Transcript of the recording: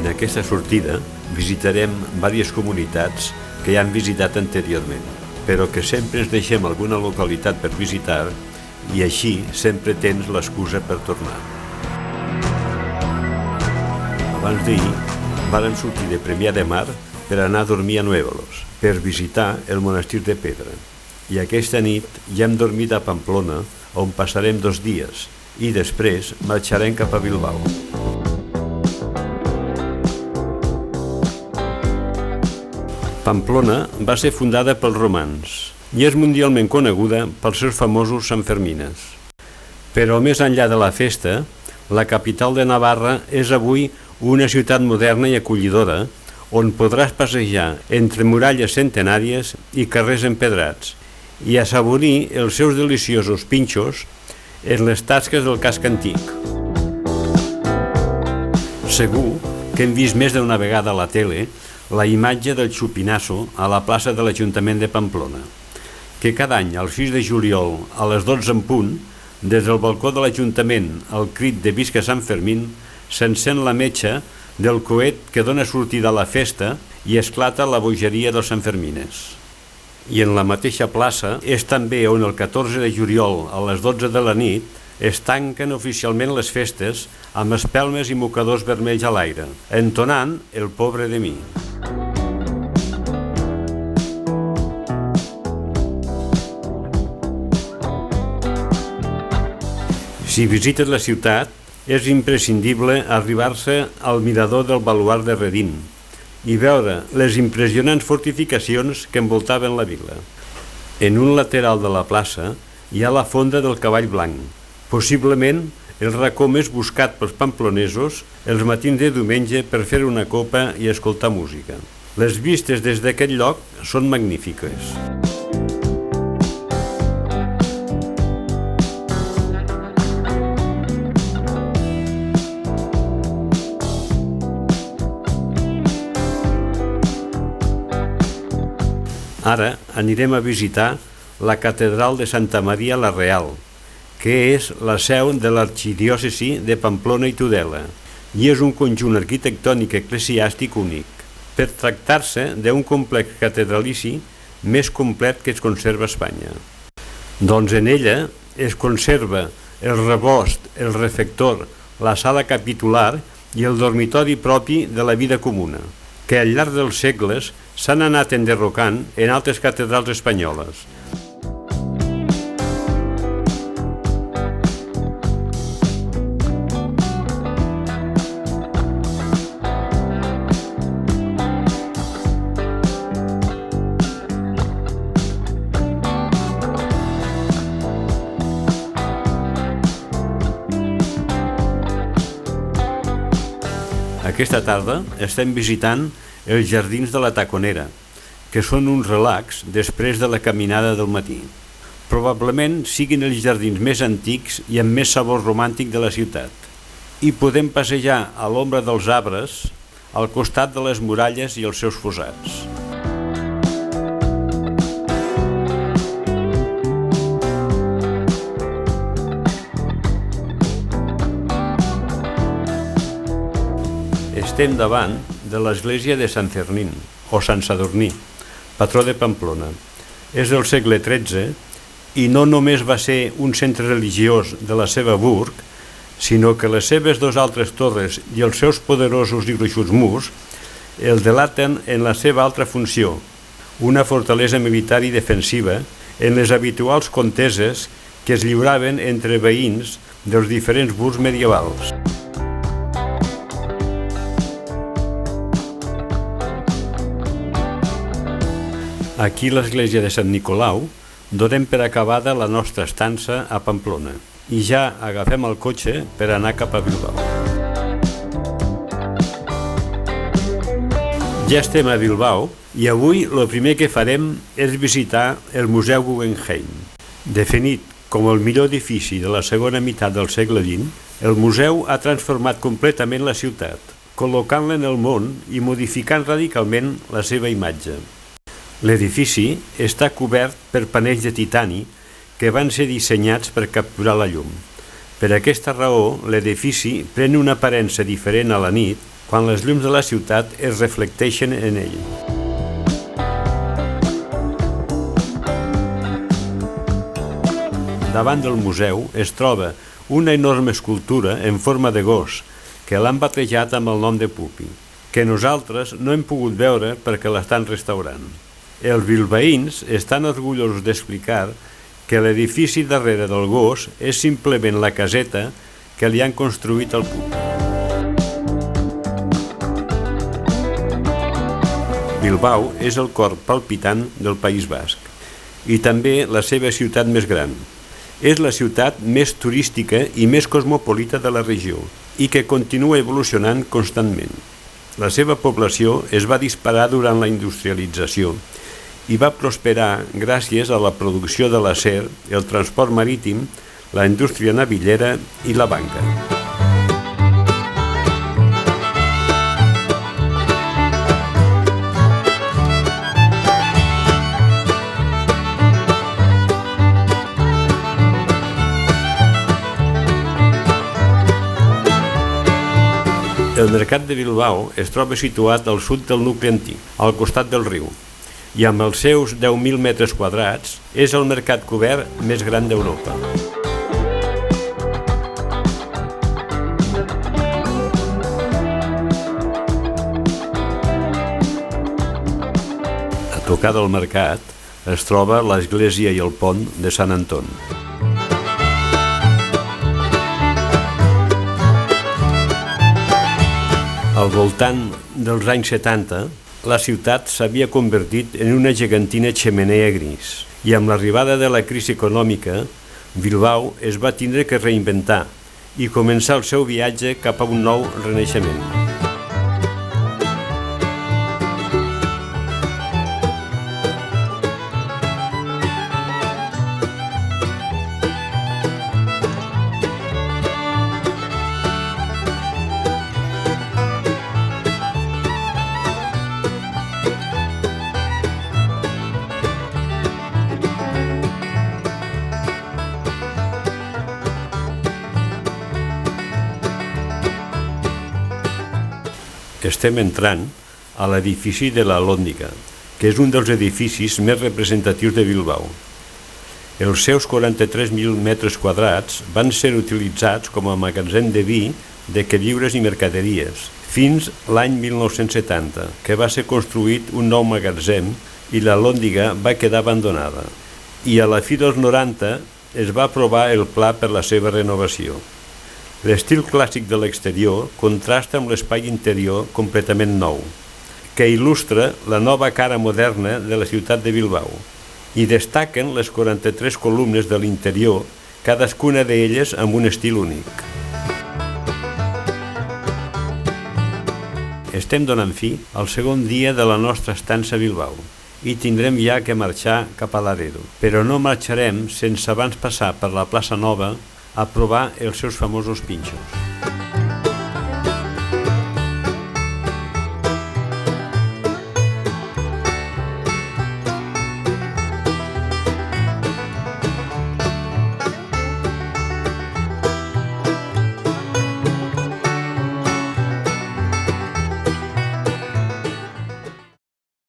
En aquesta sortida visitarem diverses comunitats que ja hem visitat anteriorment, però que sempre ens deixem alguna localitat per visitar i així sempre tens l'excusa per tornar. Abans d'ahir vàrem sortir de Premià de Mar per anar a dormir a Nuevolos, per visitar el monestir de Pedra. I aquesta nit ja hem dormit a Pamplona, on passarem 2 dies, i després marxarem cap a Bilbao. Pamplona va ser fundada pels romans i és mundialment coneguda pels seus famosos Sanfermines. Però més enllà de la festa, la capital de Navarra és avui una ciutat moderna i acollidora on podràs passejar entre muralles centenàries i carrers empedrats i assaborir els seus deliciosos pinxos en les tasques del casc antic. Segur que hem vist més d'una vegada a la tele la imatge del xupinasso a la plaça de l'Ajuntament de Pamplona, que cada any, el 6 de juliol, a les 12 en punt, des del balcó de l'Ajuntament al crit de Visca Sant Fermín, s'encén la metxa del coet que dona sortida a la festa i esclata la bogeria dels Sanfermines. I en la mateixa plaça és també on el 14 de juliol a les 12 de la nit es tanquen oficialment les festes amb espelmes i mocadors vermells a l'aire, entonant El pobre de mi. Si visites la ciutat, és imprescindible arribar-se al mirador del baluard de Redín i veure les impressionants fortificacions que envoltaven la vila. En un lateral de la plaça hi ha la fonda del Cavall Blanc, possiblement el racó més buscat pels pamplonesos els matins de diumenge per fer una copa i escoltar música. Les vistes des d'aquest lloc són magnífiques. Ara anirem a visitar la Catedral de Santa Maria la Real, que és la seu de l'arxidiòcesi de Pamplona i Tudela, i és un conjunt arquitectònic eclesiàstic únic, per tractar-se d'un complex catedralici més complet que es conserva a Espanya. Doncs en ella es conserva el rebost, el refector, la sala capitular i el dormitori propi de la vida comuna, que al llarg dels segles s'han anat enderrocant en altres catedrals espanyoles. Aquesta tarda estem visitant els jardins de la Taconera, que són uns relax després de la caminada del matí. Probablement siguin els jardins més antics i amb més sabor romàntic de la ciutat. I podem passejar a l'ombra dels arbres al costat de les muralles i els seus fossats. Estem davant de l'església de Sant Fermín, o Sant Sadurní, patró de Pamplona. És del segle XIII i no només va ser un centre religiós de la seva burg, sinó que les seves 2 altres torres i els seus poderosos i gruixuts murs el delaten en la seva altra funció, una fortalesa militar i defensiva en les habituals conteses que es lliuraven entre veïns dels diferents burgs medievals. Aquí a l'església de Sant Nicolau donem per acabada la nostra estança a Pamplona i ja agafem el cotxe per anar cap a Bilbao. Ja estem a Bilbao i avui el primer que farem és visitar el Museu Guggenheim. Definit com el millor edifici de la segona meitat del segle XX, el museu ha transformat completament la ciutat, col·locant-la en el món i modificant radicalment la seva imatge. L'edifici està cobert per panells de titani que van ser dissenyats per capturar la llum. Per aquesta raó, l'edifici pren una aparença diferent a la nit quan les llums de la ciutat es reflecteixen en ell. Davant del museu es troba una enorme escultura en forma de gos que l'han batejat amb el nom de Pupi, que nosaltres no hem pogut veure perquè l'estan restaurant. Els bilbaïns estan orgullosos d'explicar que l'edifici darrere del gos és simplement la caseta que li han construït al Pupi. Bilbao és el cor palpitant del País Basc i també la seva ciutat més gran. És la ciutat més turística i més cosmopolita de la regió i que continua evolucionant constantment. La seva població es va disparar durant la industrialització i va prosperar gràcies a la producció de l'acer, el transport marítim, la indústria navillera i la banca. El mercat de Bilbao es troba situat al sud del nucli antic, al costat del riu, i amb els seus 10.000 metres quadrats és el mercat cobert més gran d'Europa. A tocar del mercat es troba l'església i el pont de Sant Anton. Al voltant dels anys 70, la ciutat s'havia convertit en una gegantina xemeneia gris i amb l'arribada de la crisi econòmica, Bilbao es va tindre que reinventar i començar el seu viatge cap a un nou renaixement. Estem entrant a l'edifici de la Alhòndiga, que és un dels edificis més representatius de Bilbao. Els seus 43.000 metres quadrats van ser utilitzats com a magatzem de vi, de queviures i mercaderies, fins l'any 1970, que va ser construït un nou magatzem i l'Alhòndiga va quedar abandonada. I a la fi dels 90 es va aprovar el pla per la seva renovació. L'estil clàssic de l'exterior contrasta amb l'espai interior completament nou, que il·lustra la nova cara moderna de la ciutat de Bilbao, i destaquen les 43 columnes de l'interior, cadascuna d'elles amb un estil únic. Estem donant fi al segon dia de la nostra estança a Bilbao i tindrem ja que marxar cap a Laredo, però no marxarem sense abans passar per la plaça Nova a provar els seus famosos pinxos.